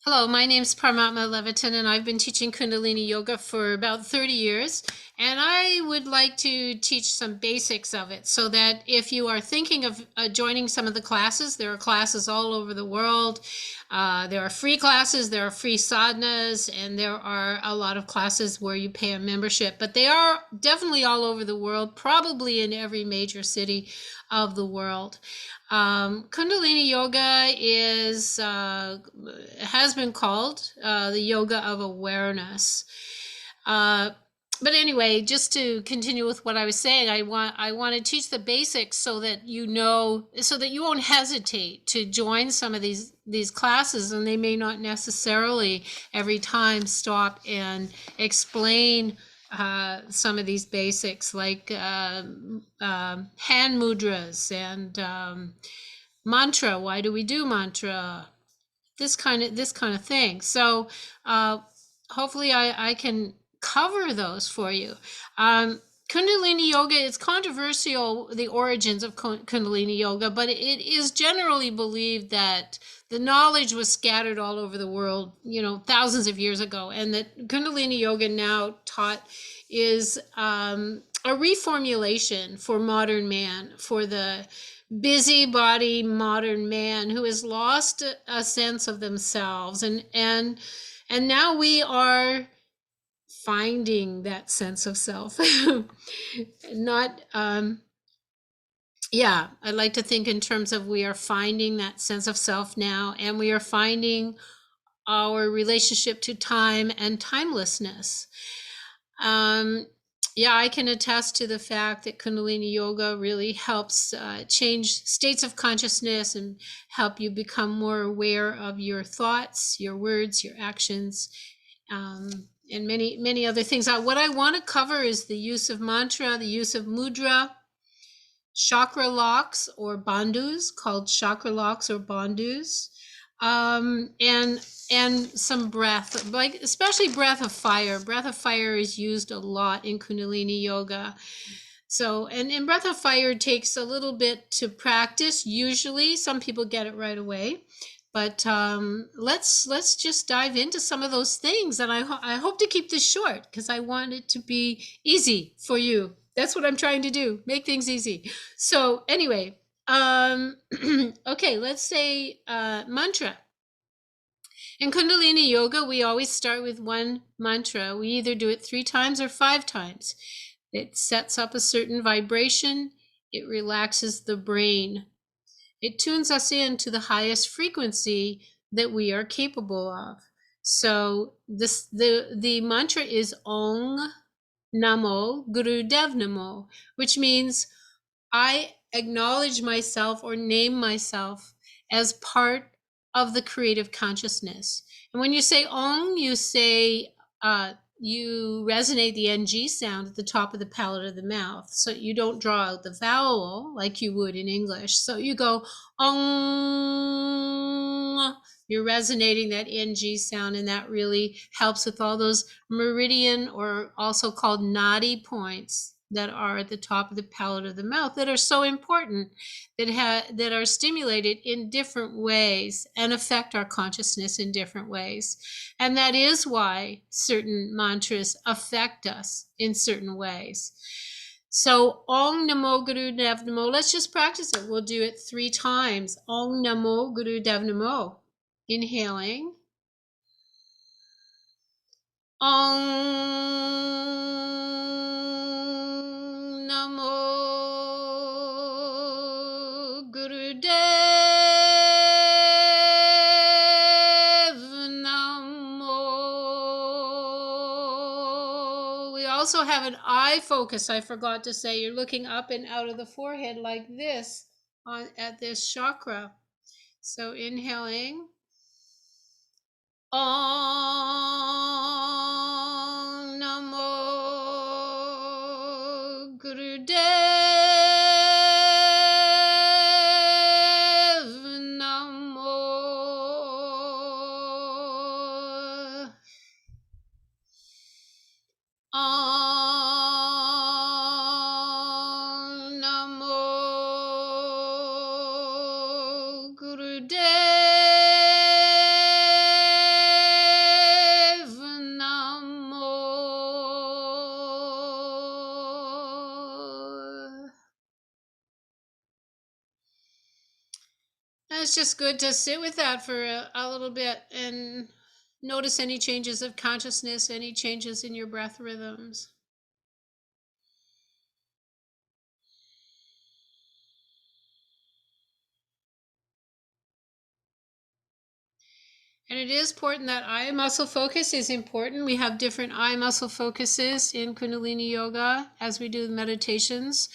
Hello, my name's Parmatma Levitin, and I've been teaching Kundalini Yoga for about 30 years. And I would like to teach some basics of it so that if you are thinking of joining some of the classes, there are classes all over the world. There are free classes, there are free sadhanas, and there are a lot of classes where you pay a membership. But they are definitely all over the world, probably in every major city of the world. Kundalini yoga has been called the yoga of awareness. But anyway, just to continue with what I was saying, I want to teach the basics so that you won't hesitate to join some of these classes, and they may not necessarily every time stop and explain some of these basics like hand mudras and mantra. Why do we do mantra? This kind of thing. So hopefully I can cover those for you. Kundalini yoga is controversial, the origins of Kundalini yoga, but it is generally believed that the knowledge was scattered all over the world, thousands of years ago, and that Kundalini yoga now taught is a reformulation for modern man, for the busybody modern man who has lost a sense of themselves, and now we are finding that sense of self. Not yeah, I like to think in terms of we are finding that sense of self now, and we are finding our relationship to time and timelessness. Yeah, I can attest to the fact that Kundalini Yoga really helps change states of consciousness and help you become more aware of your thoughts, your words, your actions, and many, many other things. What I want to cover is the use of mantra, the use of mudra, chakra locks or bandus, called chakra locks or bandus, and some breath, like especially breath of fire. Breath of fire is used a lot in Kundalini yoga. So, and breath of fire takes a little bit to practice. Usually, some people get it right away. But let's just dive into some of those things, and I hope to keep this short because I want it to be easy for you. That's what I'm trying to do, make things easy. So anyway, okay, let's say mantra. In Kundalini Yoga, we always start with one mantra. We either do it 3 times or 5 times. It sets up a certain vibration. It relaxes the brain. It tunes us in to the highest frequency that we are capable of. So the mantra is Ong Namo Gurudev Namo, which means I acknowledge myself or name myself as part of the creative consciousness. And when you say Ong, you say you resonate the NG sound at the top of the palate of the mouth. So you don't draw out the vowel like you would in English. So you go Ong. You're resonating that NG sound, and that really helps with all those meridian, or also called nadi points, that are at the top of the palate of the mouth, that are so important, that are stimulated in different ways and affect our consciousness in different ways. And that is why certain mantras affect us in certain ways. So Ong Namo Guru Dev Namo, let's just practice it. We'll do it 3 times. Ong Namo Guru Dev Namo. Inhaling. Om Namo Gurudev Namo. We also have an eye focus. I forgot to say, you're looking up and out of the forehead like this at this chakra. So inhaling. Om Namo Gurudev Namo. Om Namo Gurudev It's just good to sit with that for a little bit and notice any changes of consciousness, any changes in your breath rhythms. And it is important that eye muscle focus is important. We have different eye muscle focuses in Kundalini Yoga as we do the meditations.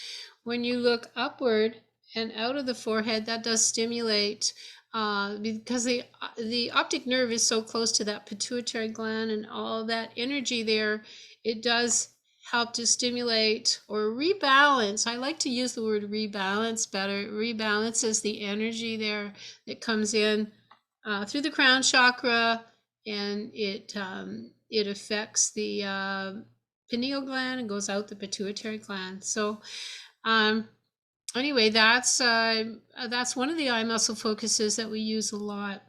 When you look upward and out of the forehead, that does stimulate because the optic nerve is so close to that pituitary gland and all that energy there. It does help to stimulate or rebalance. I like to use the word rebalance better. It rebalances the energy there that comes in through the crown chakra, and it affects the pineal gland and goes out the pituitary gland. So um, anyway, that's one of the eye muscle focuses that we use a lot.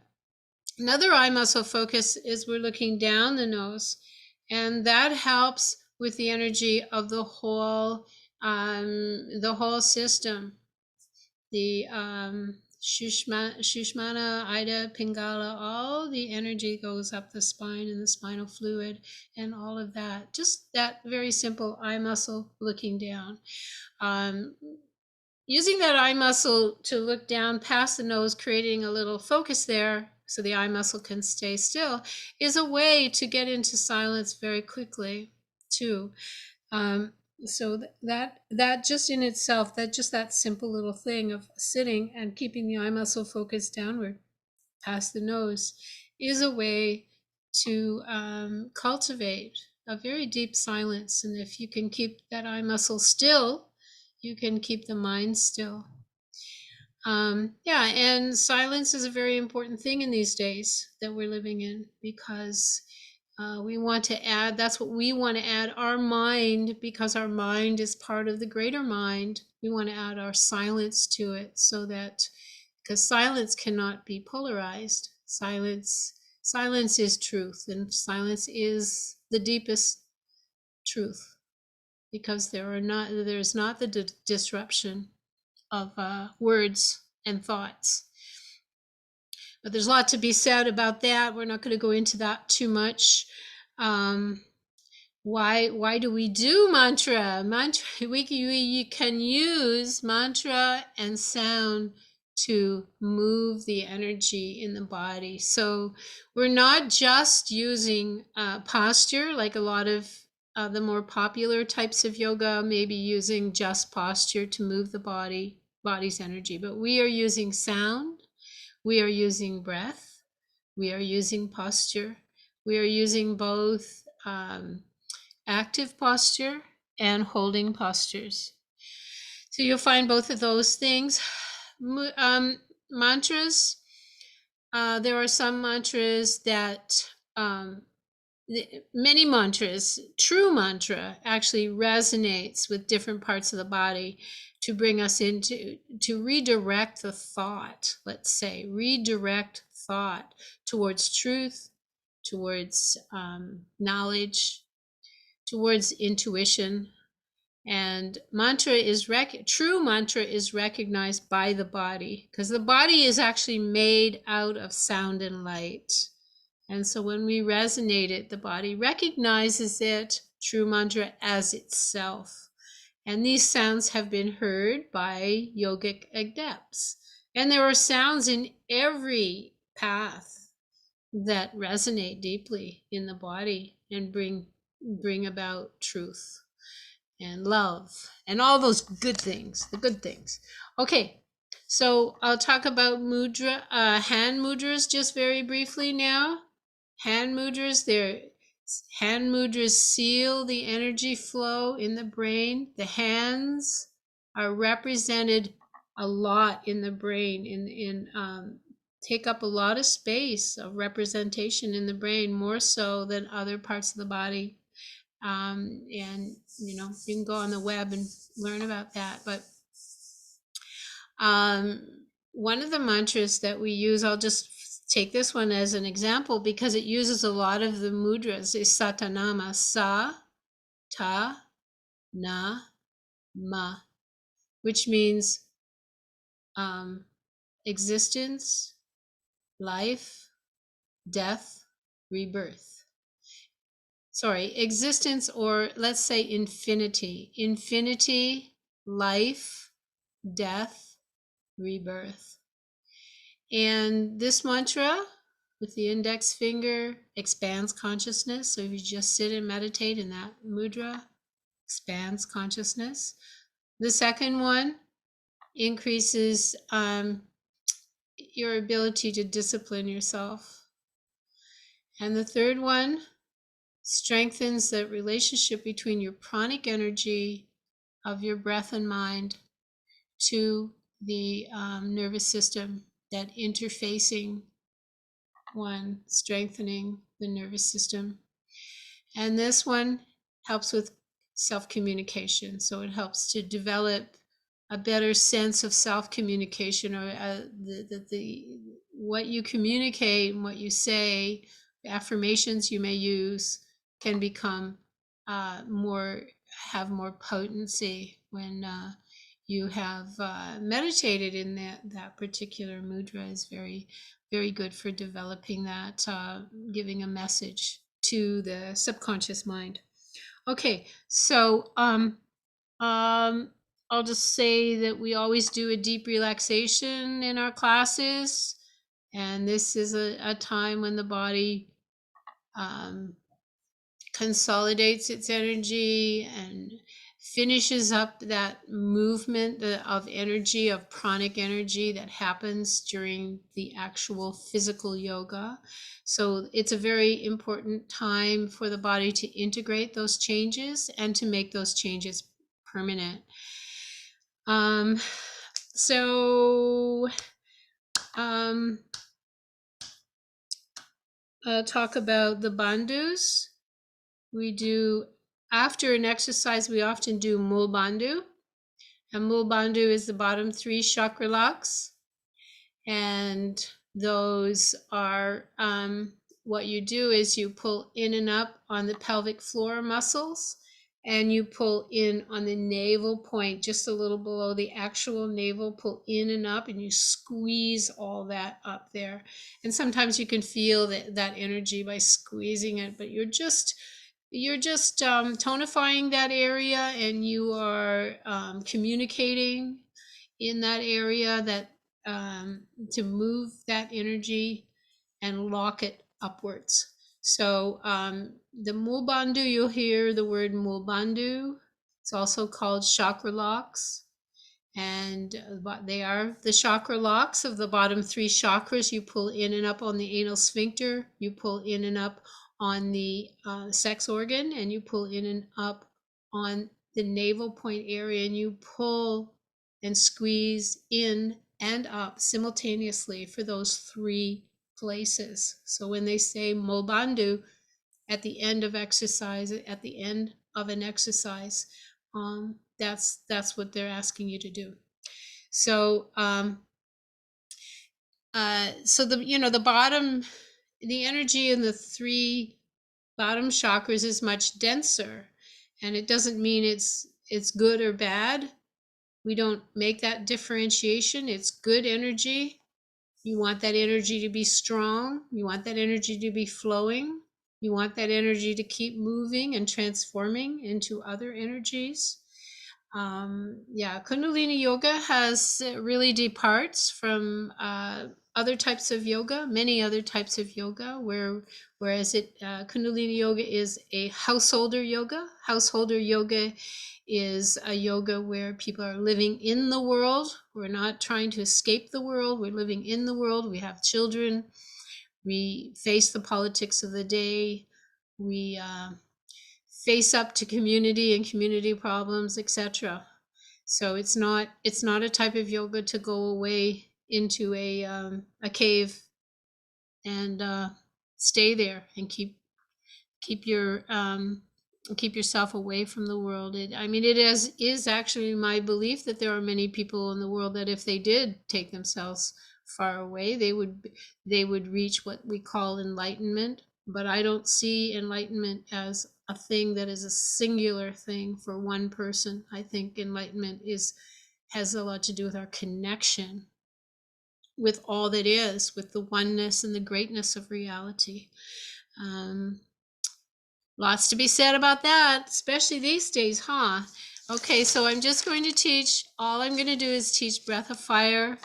Another eye muscle focus is we're looking down the nose, and that helps with the energy of the whole system. The Shushmana, Ida, Pingala, all the energy goes up the spine and the spinal fluid and all of that. Just that very simple eye muscle looking down. Um, Using that eye muscle to look down past the nose, creating a little focus there so the eye muscle can stay still, is a way to get into silence very quickly too. So that just in itself, that simple little thing of sitting and keeping the eye muscle focused downward past the nose is a way to cultivate a very deep silence. And if you can keep that eye muscle still, you can keep the mind still. Yeah, and silence is a very important thing in these days that we're living in, because we want to add, that's what we want to add, our mind, because our mind is part of the greater mind. We want to add our silence to it, so that, because silence cannot be polarized. Silence is truth, and silence is the deepest truth, because there's not the disruption of words and thoughts. But there's a lot to be said about that. We're not going to go into that too much. Why do we do mantra? We can use mantra and sound to move the energy in the body. So we're not just using posture, like a lot of the more popular types of yoga, maybe using just posture to move the body's energy, but we are using sound, we are using breath, we are using posture, we are using both active posture and holding postures. So you'll find both of those things. Mantras, there are some mantras that, many mantras, true mantra actually resonates with different parts of the body to bring us into, to redirect the thought, let's say, redirect thought towards truth, towards knowledge, towards intuition. And true mantra is recognized by the body, because the body is actually made out of sound and light. And so when we resonate it, the body recognizes it, true mantra, as itself. And these sounds have been heard by yogic adepts. And there are sounds in every path that resonate deeply in the body and bring about truth and love and all those good things, the good things. Okay, so I'll talk about hand mudras just very briefly now. Hand mudras, hand mudras seal the energy flow in the brain. The hands are represented a lot in the brain, take up a lot of space of representation in the brain, more so than other parts of the body. And you can go on the web and learn about that. But one of the mantras that we use, I'll just take this one as an example because it uses a lot of the mudras, is Satanama, Sa, Ta, Na, Ma, which means existence, life, death, rebirth. Sorry, existence, or let's say infinity. Infinity, life, death, rebirth. And this mantra with the index finger expands consciousness. So if you just sit and meditate in that mudra, expands consciousness. The second one increases your ability to discipline yourself. And the third one strengthens the relationship between your pranic energy of your breath and mind to the nervous system, that interfacing one, strengthening the nervous system. And this one helps with self-communication. So it helps to develop a better sense of self-communication, or the what you communicate and what you say, the affirmations you may use can become have more potency when you have meditated in that particular mudra. Is very good for developing that, giving a message to the subconscious mind. Okay, so I'll just say that we always do a deep relaxation in our classes, and this is a time when the body consolidates its energy and finishes up that movement of energy, of pranic energy that happens during the actual physical yoga. So it's a very important time for the body to integrate those changes and to make those changes permanent. I'll talk about the bandus. We do, after an exercise, we often do mul bandhu. And mul bandhu is the bottom 3 chakra locks. And those are, what you do is you pull in and up on the pelvic floor muscles, and you pull in on the navel point, just a little below the actual navel, pull in and up, and you squeeze all that up there. And sometimes you can feel that energy by squeezing it, but you're just tonifying that area, and you are communicating in that area, that to move that energy and lock it upwards. So the mul bandhu, you'll hear the word mul bandhu. It's also called chakra locks. And they are the chakra locks of the bottom 3 chakras. You pull in and up on the anal sphincter, you pull in and up on the sex organ, and you pull in and up on the navel point area, and you pull and squeeze in and up simultaneously for those 3 places. So when they say mul bandhu at the end of exercise, at the end of an exercise, that's what they're asking you to do. So so the bottom, the energy in the 3 bottom chakras is much denser, and it doesn't mean it's good or bad. We don't make that differentiation. It's good energy. You want that energy to be strong. You want that energy to be flowing. You want that energy to keep moving and transforming into other energies. Kundalini yoga has really departs from other types of yoga, many other types of yoga, whereas Kundalini yoga is a householder yoga. Householder yoga is a yoga where people are living in the world. We're not trying to escape the world. We're living in the world. We have children. We face the politics of the day. We face up to community and community problems, etc. So it's not a type of yoga to go away into a cave and stay there and keep yourself away from the world. It is actually my belief that there are many people in the world that if they did take themselves far away, they would reach what we call enlightenment. But I don't see enlightenment as a thing that is a singular thing for one person. I think enlightenment has a lot to do with our connection with all that is, with the oneness and the greatness of reality. Lots to be said about that, especially these days, huh? Okay, so I'm just going to teach, all I'm going to do is teach breath of fire,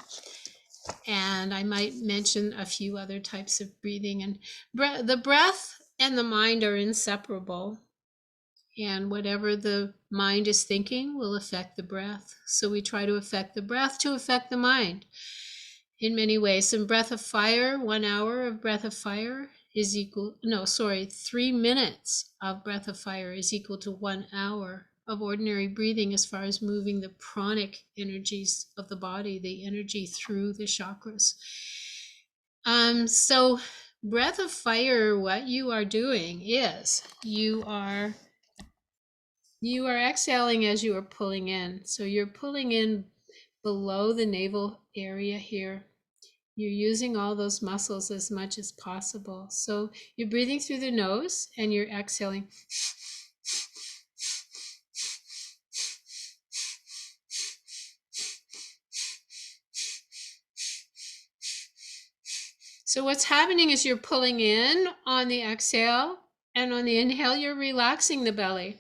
and I might mention a few other types of breathing. And the breath and the mind are inseparable, and whatever the mind is thinking will affect the breath. So we try to affect the breath to affect the mind in many ways. And breath of fire, 1 hour of breath of fire is equal, 3 minutes of breath of fire is equal to 1 hour of ordinary breathing, as far as moving the pranic energies of the body, the energy through the chakras. So breath of fire, what you are doing is you are exhaling as you are pulling in. So you're pulling in below the navel area here. You're using all those muscles as much as possible. So you're breathing through the nose and you're exhaling. So what's happening is you're pulling in on the exhale, and on the inhale, you're relaxing the belly.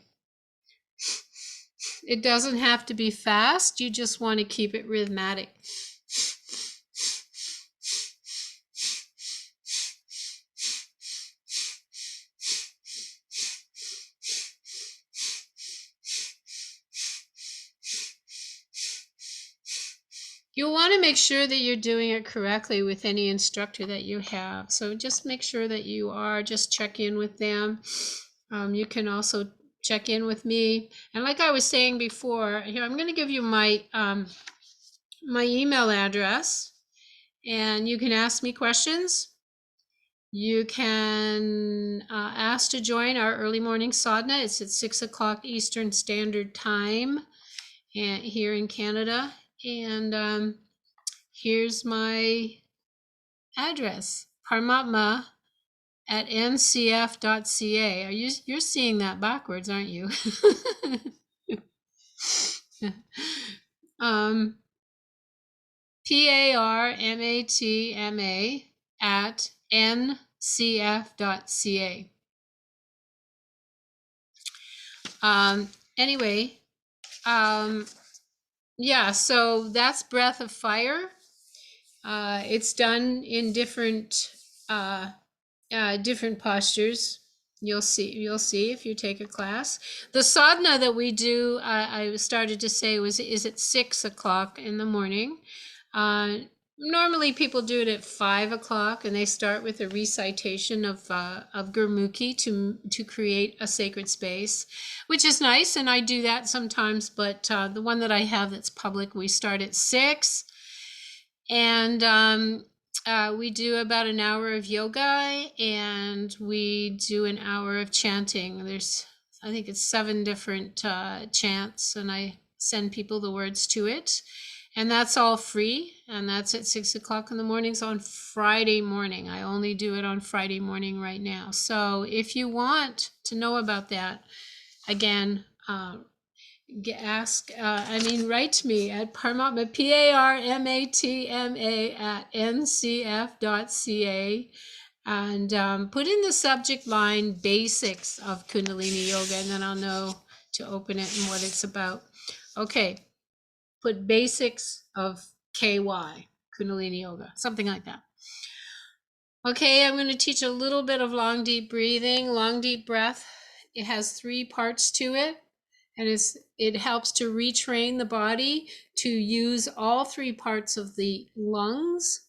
It doesn't have to be fast. You just want to keep it rhythmic. You'll want to make sure that you're doing it correctly with any instructor that you have. So just make sure that you are, just check in with them. You can also check in with me. And like I was saying before, here I'm going to give you my my email address, and you can ask me questions. You can ask to join our early morning sadhana. It's at 6 o'clock Eastern Standard Time here in Canada. And here's my address, Parmatma at ncf.ca. You're seeing that backwards, aren't you? Parmatma at ncf.ca. Anyway, yeah, so that's breath of fire. It's done in different different postures. You'll see if you take a class. The sadhana that we do, I started to say, is at 6 o'clock in the morning. Normally people do it at 5 o'clock, and they start with a recitation of Gurmukhi to create a sacred space, which is nice, and I do that sometimes. But the one that I have that's public, we start at 6, and we do about an hour of yoga, and we do an hour of chanting. I think it's 7 different chants, and I send people the words to it. And that's all free, and that's at 6 o'clock in the mornings on Friday morning. I only do it on Friday morning right now. So if you want to know about that, again, write to me at Parmatma, Parmatma at ncf.ca, and put in the subject line basics of Kundalini Yoga, and then I'll know to open it and what it's about. Okay, put basics of KY, Kundalini Yoga, something like that. Okay, I'm going to teach a little bit of long, deep breathing. Long, deep breath. It has 3 parts to it. And it helps to retrain the body to use all 3 parts of the lungs.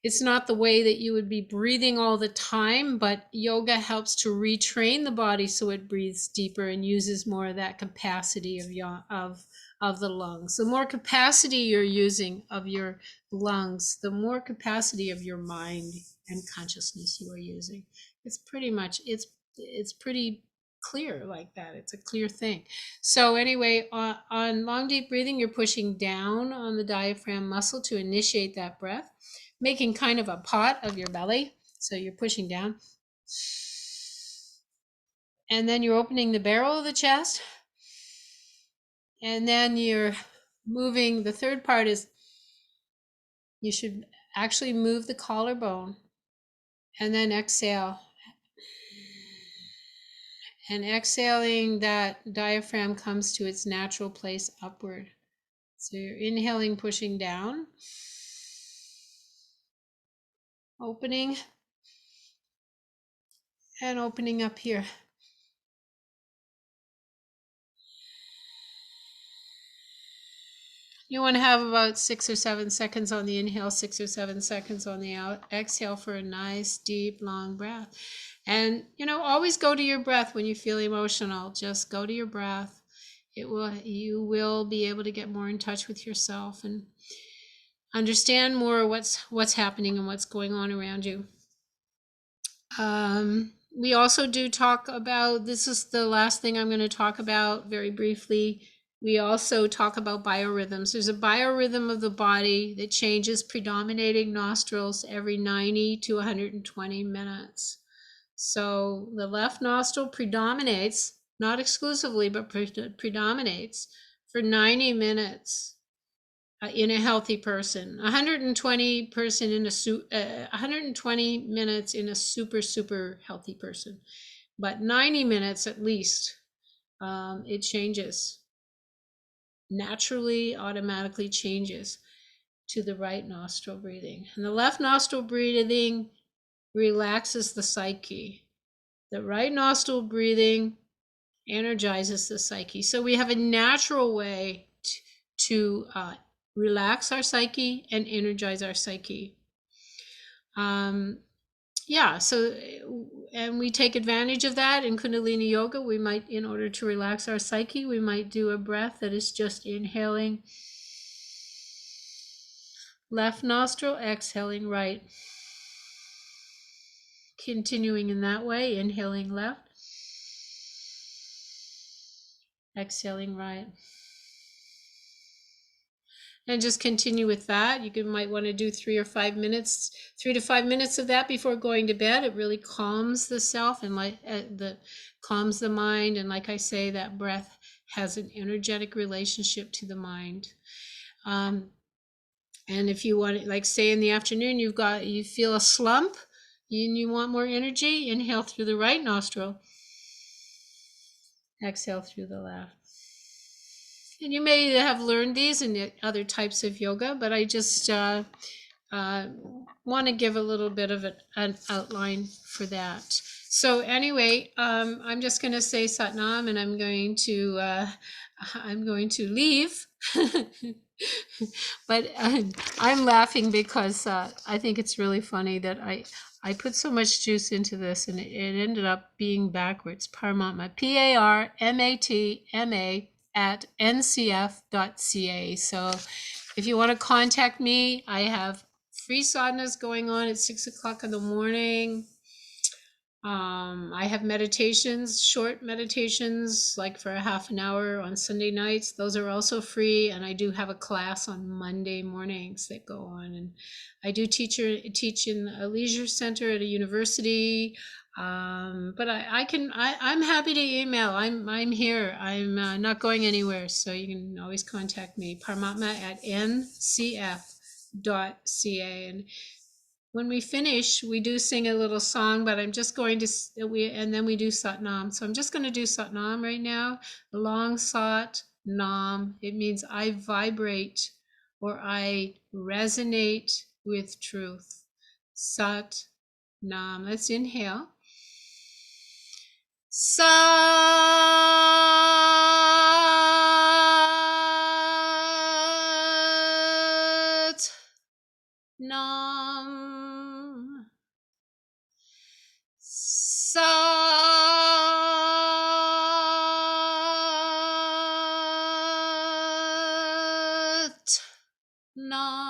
It's not the way that you would be breathing all the time, but yoga helps to retrain the body so it breathes deeper and uses more of that capacity of the lungs. The more capacity you're using of your lungs, the more capacity of your mind and consciousness you are using. It's pretty clear like that. It's a clear thing. So anyway, on long deep breathing, you're pushing down on the diaphragm muscle to initiate that breath, making kind of a pot of your belly. So you're pushing down, and then you're opening the barrel of the chest, and then you're moving. The third part is You should actually move the collarbone and then exhale. And exhaling, that diaphragm comes to its natural place upward. So you're inhaling, pushing down, opening, and opening up here. You want to have about 6 or 7 seconds on the inhale, 6 or 7 seconds on the out. Exhale for a nice, deep, long breath. And, always go to your breath when you feel emotional. Just go to your breath. You will be able to get more in touch with yourself and understand more what's happening and what's going on around you. We also do talk about, this is the last thing I'm going to talk about very briefly. We also talk about biorhythms. There's a biorhythm of the body that changes predominating nostrils every 90 to 120 minutes. So the left nostril predominates, not exclusively, but predominates for 90 minutes. In a healthy person, 120 minutes in a super healthy person, but 90 minutes at least, it changes naturally, automatically changes to the right nostril breathing. And the left nostril breathing relaxes the psyche. The right nostril breathing energizes the psyche. So we have a natural way to relax our psyche and energize our psyche. And we take advantage of that in Kundalini yoga. We might, in order to relax our psyche, we might do a breath that is just inhaling left nostril, exhaling right. Continuing in that way, inhaling left, exhaling right. And just continue with that. Might want to do 3 to 5 minutes of that before going to bed. It really calms the self and calms the mind. And like I say, that breath has an energetic relationship to the mind. And if you want, like say in the afternoon, you feel a slump and you want more energy, inhale through the right nostril, exhale through the left. And you may have learned these in other types of yoga, but I just want to give a little bit of an outline for that. So anyway, I'm just going to say Satnam, and I'm going to leave. But I'm laughing because I think it's really funny that I put so much juice into this, and it ended up being backwards. Parmatma, Parmatma at ncf.ca. So if you want to contact me, I have free sadhanas going on at 6 o'clock in the morning. I have meditations, short meditations, like for a half an hour on Sunday nights. Those are also free. And I do have a class on Monday mornings that go on. And I do teach in a leisure center at a university. But I'm happy to email. I'm here. I'm not going anywhere. So you can always contact me, Parmatma at ncf.ca. And when we finish, we do sing a little song, but I'm just going to, and then we do Satnam. So I'm just going to do Satnam right now. Long Sat Nam. It means I vibrate or I resonate with truth. Sat Nam. Let's inhale. Sat Nam. Sat Nam.